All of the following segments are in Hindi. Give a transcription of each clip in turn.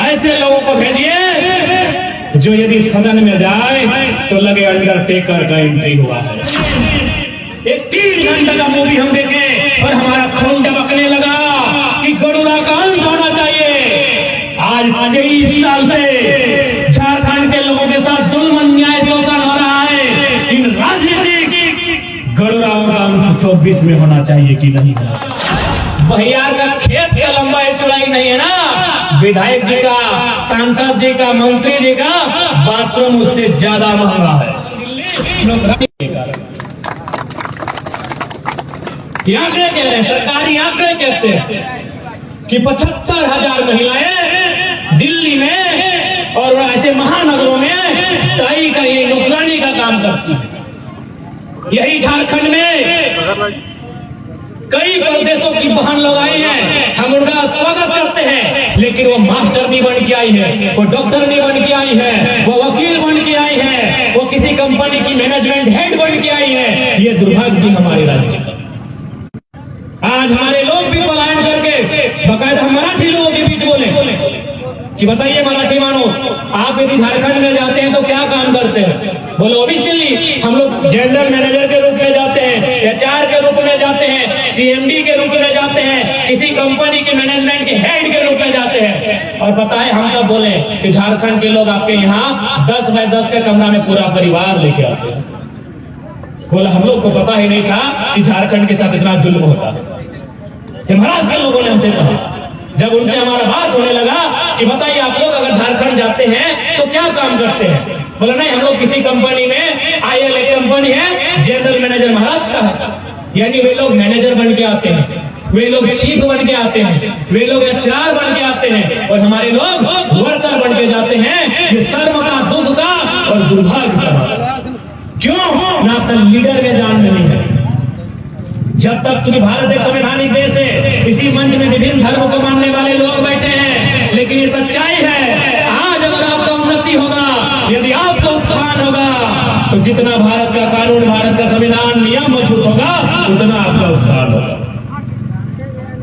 ऐसे लोगों को भेजिए जो यदि सदन में जाए तो लगे अंडरटेकर का एंट्री हुआ है। एक 3 घंटे का मूवी हम देखे और हमारा खून टपकने लगा कि गरुड़ा का अंत होना चाहिए। आज 23 साल से झारखंड के लोगों के साथ जुल्म, अन्याय, शोषण हो रहा है। इन राजनीतिक गरुड़ाओं का अंत 24 में होना चाहिए कि नहीं होना चाहिए। बहियार का खेत का लंबाई चौड़ाई नहीं है ना, विधायक जी का, सांसद जी का, मंत्री जी का बाथरूम उससे ज्यादा महंगा है। आंकड़े कह रहे हैं, सरकारी आंकड़े कहते हैं कि 75,000 महिलाएं दिल्ली में और ऐसे महानगरों में ताई का ये नौकरानी का काम करती है। यही झारखंड में कई प्रदेशों की बहन लोग आई हैं, हम उनका स्वागत करते हैं, लेकिन वो मास्टर नहीं बन के आई है, वो डॉक्टर नहीं बन के आई है, वो वकील बन के आई है, वो किसी कंपनी की मैनेजमेंट हेड बन के आई है। ये दुर्भाग्य हमारे राज्य का। आज हमारे लोग भी पलायन करके बकायदा हम मराठी लोगों के बीच बोले कि बताइए मराठी मानुस, आप यदि झारखंड में जाते हैं तो क्या काम करते हैं? बोले ओबीसी हम लोग जनरल मैनेजर के रूप में जाते हैं, एचआर के रूप में जाते हैं, सीएमडी के रूप में जाते हैं, किसी कंपनी के मैनेजमेंट के हेड के रूप में जाते हैं। और बताए हम तब बोले कि झारखंड के लोग आपके यहाँ 10 बाय 10 के कमरा में पूरा परिवार लेके आते हैं। बोला हम लोग को पता ही नहीं था कि झारखंड के साथ इतना जुल्म होता है। महाराष्ट्र के लोगों ने हमसे कहा, जब उनसे हमारा बात होने लगा कि बताइए आप लोग अगर झारखंड जाते हैं तो क्या काम करते हैं? बोला नहीं, हम लोग किसी कंपनी में, आईएल कंपनी है, जनरल मैनेजर महाराष्ट्र का है, यानी वे लोग मैनेजर बन के आते हैं, वे लोग चीफ बन के आते हैं, वे लोग एचआर बन के आते हैं और हमारे लोग वर्कर बन के जाते हैं। ये शर्म का, दुख का और दुर्भाग्य का बात है। क्यों ना आपका लीडर में जान नहीं है। जब तक चूंकि भारत एक संवैधानिक देश है, इसी मंच में विभिन्न धर्म को मानने वाले लोग बैठे हैं, लेकिन ये सच्चाई है। आज अगर आपका उन्नति होगा, यदि आपका उत्थान होगा, तो जितना भारत का कानून, भारत का संविधान, नियम मजबूत होगा, उतना आपका उत्थान होगा।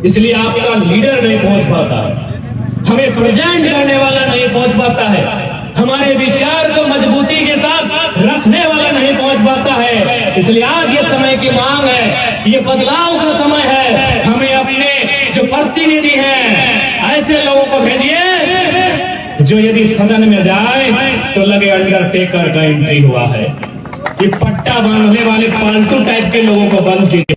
इसलिए आपका लीडर नहीं पहुंच पाता है, हमें प्रेजेंट करने वाला नहीं पहुंच पाता है, हमारे विचार को मजबूती के साथ रखने वाला नहीं पहुंच पाता है। इसलिए आज ये समय की मांग है, ये बदलाव का समय है। हमें अपने जो प्रतिनिधि हैं ऐसे लोगों को भेजिए जो यदि सदन में जाए तो लगे अंडरटेकर का एंट्री हुआ है। ये पट्टा बांधने वाले फालतू टाइप के लोगों को बंद कीजिए।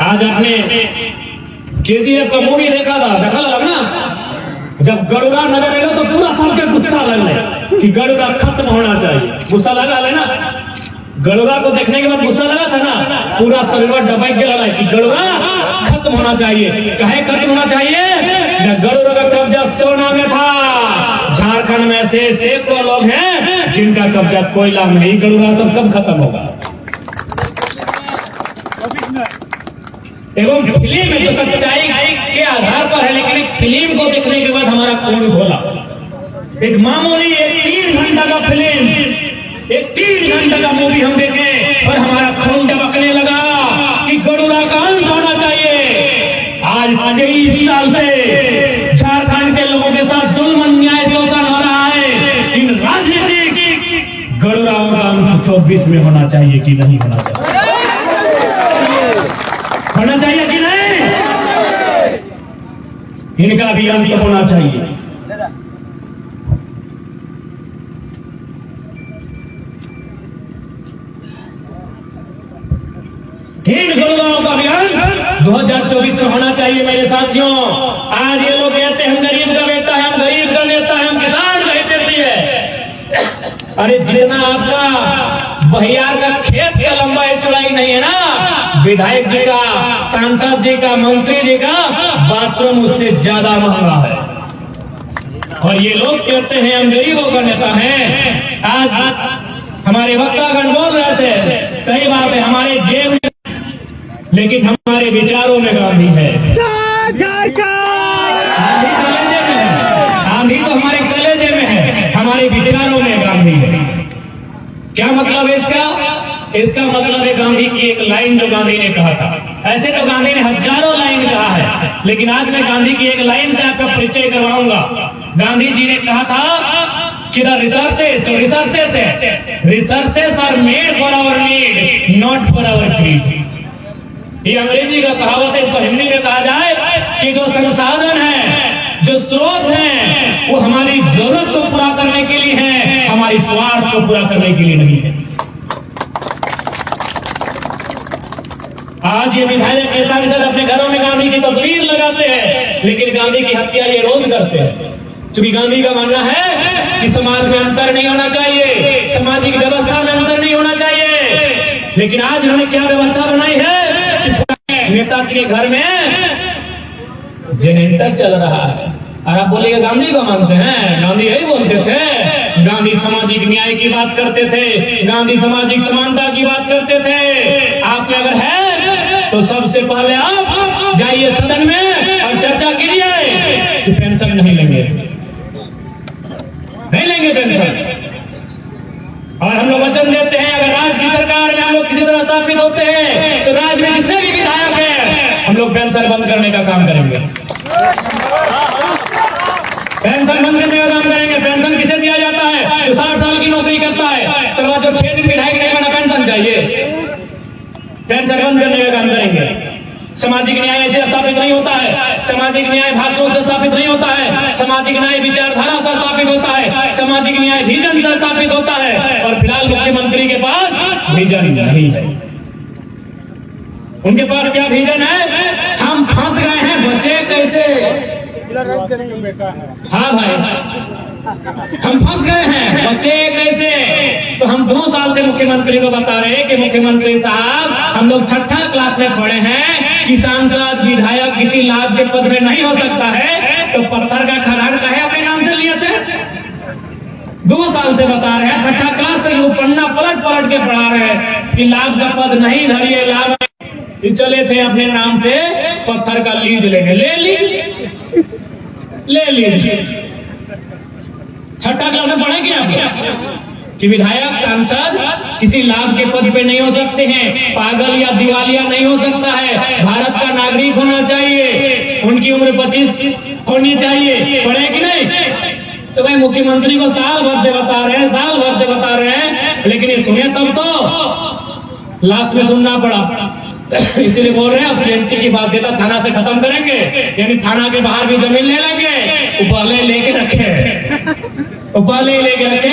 आज आपने केजीएफ का मूवी देखा था ना, जब गरुड़ा नजर आएगा तो पूरा सबके गुस्सा लग रहा कि गरुड़ा खत्म होना चाहिए। गुस्सा लगा है ना, गरुड़ा को देखने के बाद गुस्सा लगा था ना, पूरा शरीर दबाई के लगा कि गरुड़ा खत्म होना चाहिए। कहे खत्म होना चाहिए? गरुड़ा का कब्जा सोना में था। झारखंड में से सैकड़ों लोग हैं जिनका कब्जा कोयला में नहीं। गरुड़ा सब कब खत्म होगा? एवं फिल्म में जो सच्चाई के आधार पर है, लेकिन एक फिल्म को देखने के बाद हमारा खून खोला। एक मामूली 3 घंटा का फिल्म, एक 3 घंटे का मूवी हम देखे और हमारा खून टपकने लगा कि गरुड़ा का अंत होना चाहिए। आज 23 साल से झारखंड के लोगों के साथ जुल्म, अन्याय, शोषण हो रहा है। इन राजनीतिक गरुड़ाओं का अंत 24 में होना चाहिए कि नहीं होना चाहिए? होना चाहिए कि नहीं? इनका भी अंत होना चाहिए। इन गरुड़ाओं का भी अंत 2024 में होना चाहिए। मेरे साथियों, आज ये लोग कहते हैं हम गरीब का बेटा है, हम गरीब का नेता है, हम किसान का हितैषी है। अरे जितना आपका बहियार का खेत का लंबाई चौड़ाई नहीं है ना, विधायक जी का, सांसद जी का, मंत्री जी का बाथरूम उससे ज्यादा महंगा है। और ये लोग कहते हैं हम गरीबों का नेता है। आज हमारे वक्तागण बोल रहे थे, सही बात है, हमारे जेब में, लेकिन हमारे विचारों में गांधी है। गांधी तो हमारे कलेजे में है, हमारे विचारों में गांधी है। क्या मतलब है इसका? इसका मतलब है गांधी की एक लाइन जो गांधी ने कहा था। ऐसे तो गांधी ने हजारों लाइन कहा है, है। लेकिन आज मैं गांधी की एक लाइन से आपका परिचय करवाऊंगा। गांधी जी ने कहा था कि the researches are made for our need, not for our greed. ये अंग्रेजी का कहावत है, इसको हिंदी में कहा जाए कि जो संसाधन है, जो स्रोत है, वो हमारी जरूरत को पूरा करने के लिए है, हमारी स्वार्थ को पूरा करने के लिए नहीं है। आज ये विधायक ऐसा अपने घरों में गांधी की तस्वीर लगाते हैं, लेकिन गांधी की हत्या ये रोज करते हैं। क्योंकि गांधी का मानना है कि समाज में अंतर नहीं होना चाहिए, सामाजिक व्यवस्था में अंतर नहीं होना चाहिए। लेकिन आज इन्होंने क्या व्यवस्था बनाई है कि नेताजी के घर में जनरेटर चल रहा है। और आप बोलेंगे गांधी को मानते हैं? गांधी यही बोलते थे, गांधी सामाजिक न्याय की बात करते थे, गांधी सामाजिक समानता की बात करते थे। आप में अगर है तो सबसे पहले आप जाइए सदन में और चर्चा कीजिए कि पेंशन नहीं लेंगे पेंशन। और हम लोग वचन देते हैं अगर राज्य की सरकार में हम लोग किसी तरह स्थापित होते हैं तो राज्य में जितने भी विधायक हैं हम लोग पेंशन बंद करने का काम करेंगे। पेंशन बंद करने का काम करेंगे। पेंशन किसे दिया जाता है? जो 60 साल की नौकरी करता है, सरवा जो 6 दिन विधायक नहीं बना, पेंशन चाहिए। पेंशन बंद करने का काम करेंगे। सामाजिक न्याय ऐसे स्थापित नहीं होता है। सामाजिक न्याय भाषणों से स्थापित नहीं होता है। सामाजिक न्याय विचारधारा से स्थापित होता है। सामाजिक न्याय विजन से स्थापित होता है। और फिलहाल मुख्यमंत्री के पास विजन नहीं है। उनके पास क्या विजन है? हम फंस गए हैं, बचे कैसे? हाँ भाई, हम फंस गए हैं, बचे कैसे? तो हम 2 साल से मुख्यमंत्री को बता रहे हैं कि मुख्यमंत्री साहब, हम लोग 6ठी क्लास में पढ़े हैं कि सांसद विधायक किसी लाभ के पद में नहीं हो सकता है, तो पत्थर का खदान काहे अपने नाम से लिए थे? 2 साल से बता रहे हैं, 6ठी क्लास से लोग पन्ना पलट के पढ़ा रहे हैं कि लाभ का पद नहीं धरिए, लाभ चले थे अपने नाम से पत्थर का लीज लेने। ले लीजिए। 6ठी क्लास में पढ़ेंगे आप कि विधायक सांसद किसी लाभ के पद पे नहीं हो सकते हैं, पागल या दिवालिया नहीं हो सकता है, भारत का नागरिक होना चाहिए, उनकी उम्र 25 होनी चाहिए। पढ़े कि नहीं? तो भाई मुख्यमंत्री को साल भर से बता रहे हैं, लेकिन ये सुने तब तो लास्ट में सुनना पड़ा। इसीलिए बोल रहे हैं अब सीएमटी की बाध्यता थाना से खत्म करेंगे, यानी थाना के बाहर भी जमीन ले लेंगे, पहले लेके रखे,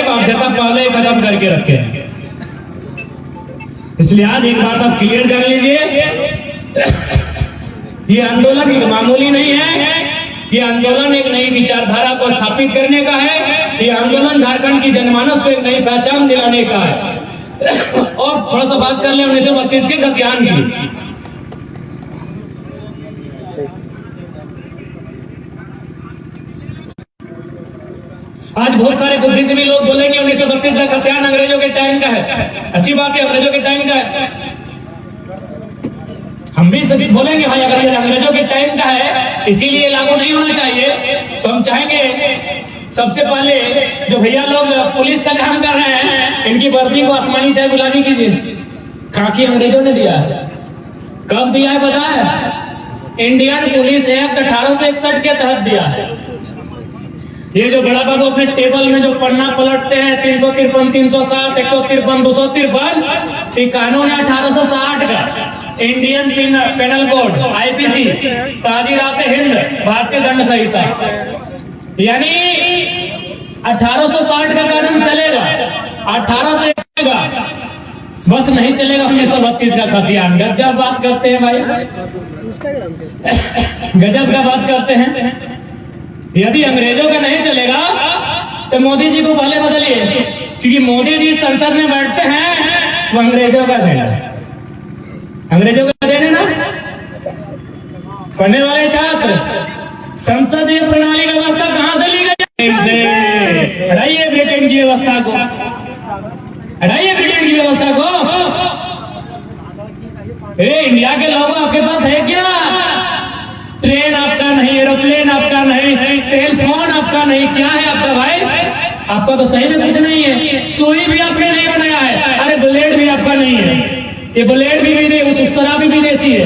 बाध्यता पहले खत्म करके रखे। इसलिए आज एक बात आप क्लियर कर लीजिए, ये आंदोलन मामूली नहीं है। ये आंदोलन एक नई विचारधारा को स्थापित करने का है। ये आंदोलन झारखंड की जनमानस को एक नई पहचान दिलाने का है। और थोड़ा सा बात कर ले 1932 के गद्यान की। आज बहुत सारे बुद्धिजीवी लोग बोलेंगे 1932 का गद्यान अंग्रेजों के टाइम का है। अच्छी बात है, अंग्रेजों के टाइम का है। हम भी सभी बोलेंगे भाई अगर ये अंग्रेजों के टाइम का है इसीलिए लागू नहीं होना चाहिए, तो हम चाहेंगे सबसे पहले जो भैया लोग पुलिस का काम कर रहे हैं इनकी वर्दी को आसमानी चाय गुलाबी कीजिए। खाकी अंग्रेजों ने दिया है। कब दिया है पता है? इंडियन पुलिस एक्ट 1861 के तहत दिया है। ये जो बड़ा बाबू अपने टेबल में जो पन्ना पलटते हैं 353, 360, 153, 253, ये कानून है 1860 का, इंडियन पेनल कोड आईपीसी, ताजीरात हिंद, भारतीय दंड संहिता, यानी 1860 का कानून चलेगा, 1800 चलेगा, बस नहीं चलेगा 1932 का खतियान। गजब बात करते हैं भाई, गजब का बात करते हैं। यदि अंग्रेजों का नहीं चलेगा तो मोदी जी को पहले बदलिए, क्योंकि मोदी जी संसद में बैठते हैं वो अंग्रेजों का देना, अंग्रेजों का देने ना। पढ़ने वाले छात्र, संसदीय प्रणाली की व्यवस्था कहां से ली गई? हटाइए ब्रिटेन की व्यवस्था को, हटाइए ब्रिटेन की व्यवस्था को। इंडिया के लोगों आपके पास है क्या? ट्रेन आपका नहीं, एरोप्लेन आपका नहीं, सेल फोन आपका नहीं, क्या है आपका भाई? आपका तो सही में कुछ नहीं है। सुई भी आपने नहीं बनाया है, अरे ब्लेड भी आपका नहीं है। ये ब्लेड भी उस तरह भी विदेशी है।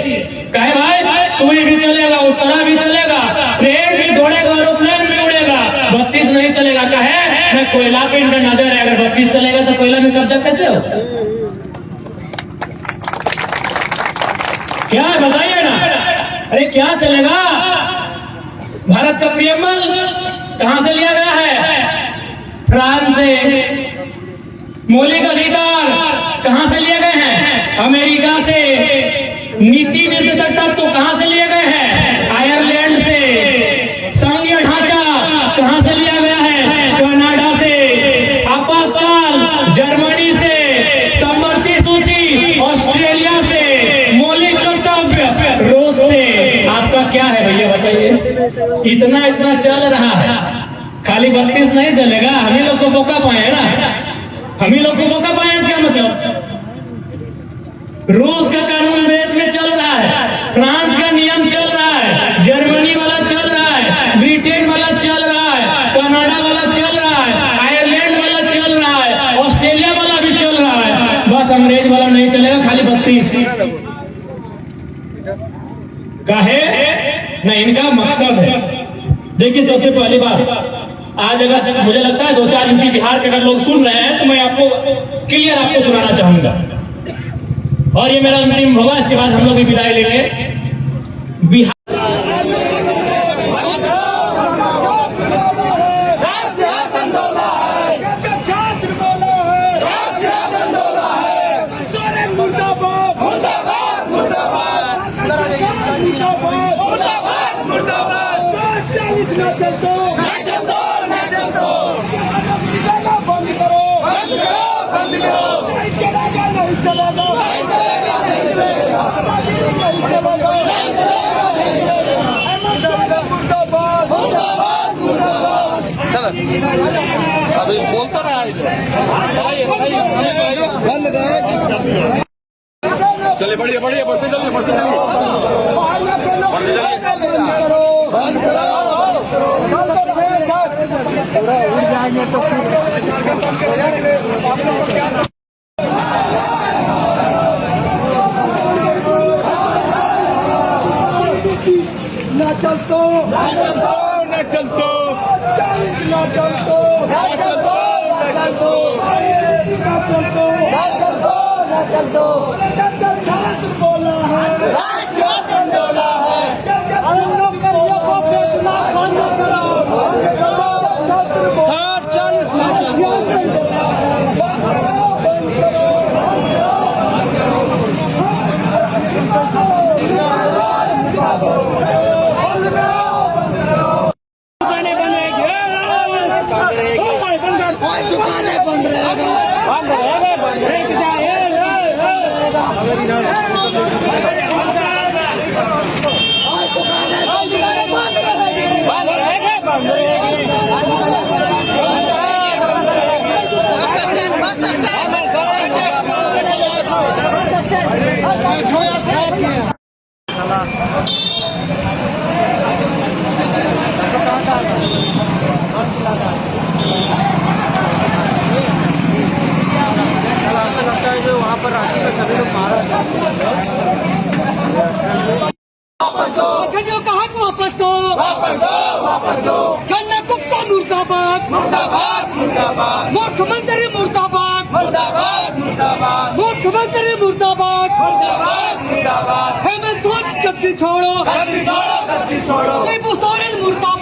कहे भाई सुई भी चलेगा, उस तरह भी चलेगा, ट्रेन भी दौड़ेगा, एरोप्लेन भी उड़ेगा, 32 नहीं चलेगा। कहे मैं कोयला पे इनका नजर है, अगर 32 चलेगा तो कोयला में कब्जा कैसे हो? क्या है बताइए ना। अरे क्या चलेगा? भारत का प्रियमल कहां से लिया गया है? फ्रांस से। मौलिक अधिकार कहां से लिए गए हैं? अमेरिका से। नीति निर्देशक तत्व कहां से लिए गए हैं? आयरलैंड से। संघीय ढांचा कहां से लिया गया है? कनाडा से। आपातकाल जर्मनी से। समवर्ती सूची ऑस्ट्रेलिया से। मौलिक कर्तव्य रूस से। आपका क्या है भैया बताइए? इतना चल रहा है, खाली 32 नहीं चलेगा। हम ही लोग को मौका पाए ना, हम ही लोग को मौका पाए। इसका मतलब रूस का कानून देश में चल रहा है, फ्रांस का नियम चल रहा है, जर्मनी वाला चल रहा है, ब्रिटेन वाला चल रहा है, कनाडा वाला चल रहा है, आयरलैंड वाला चल रहा है, ऑस्ट्रेलिया वाला भी चल रहा है, बस अंग्रेज वाला नहीं चलेगा, खाली 32। काहे ना, इनका मकसद है। देखिए सबसे पहली बात, आज अगर मुझे लगता है 2-4 यूपी बिहार के अगर लोग सुन रहे हैं तो मैं आपको क्लियर आपको सुनाना चाहूंगा, और ये मेरा अंतिम होगा, इसके बाद हम लोग भी विदाई लेंगे। बिहार अभी बोलता रहा चलिए, बढ़िए बढ़िए, बढ़ते चलिए, बढ़ते चलिए, उड़ जाएंगे तो न चलतो, न चलतो, न चलतो, न चलतो, न चलतो, न चलतो, न चलतो, न चलतो, छात्र बोला है, शासन बोला है, हम लोग करिए को फैसला बंद करो, 60-40 लगता है जो वहाँ पर रांची में सभी लोग मारा वापस दो, वापस दो, वापस दो, वापस दो, गन्ना गुप्ता मुर्दाबाद, मुर्दाबाद, मुर्दाबाद, मुख्यमंत्री मुर्दाबाद, मुर्दाबाद, मुर्दाबाद, मुख्यमंत्री मुर्दाबाद, मुर्दाबाद, मुर्दाबाद, हेमंत सोरेन गद्दी छोड़ो, गद्दी छोड़ो, गद्दी छोड़ो, शिबू सोरेन मुर्दाबाद।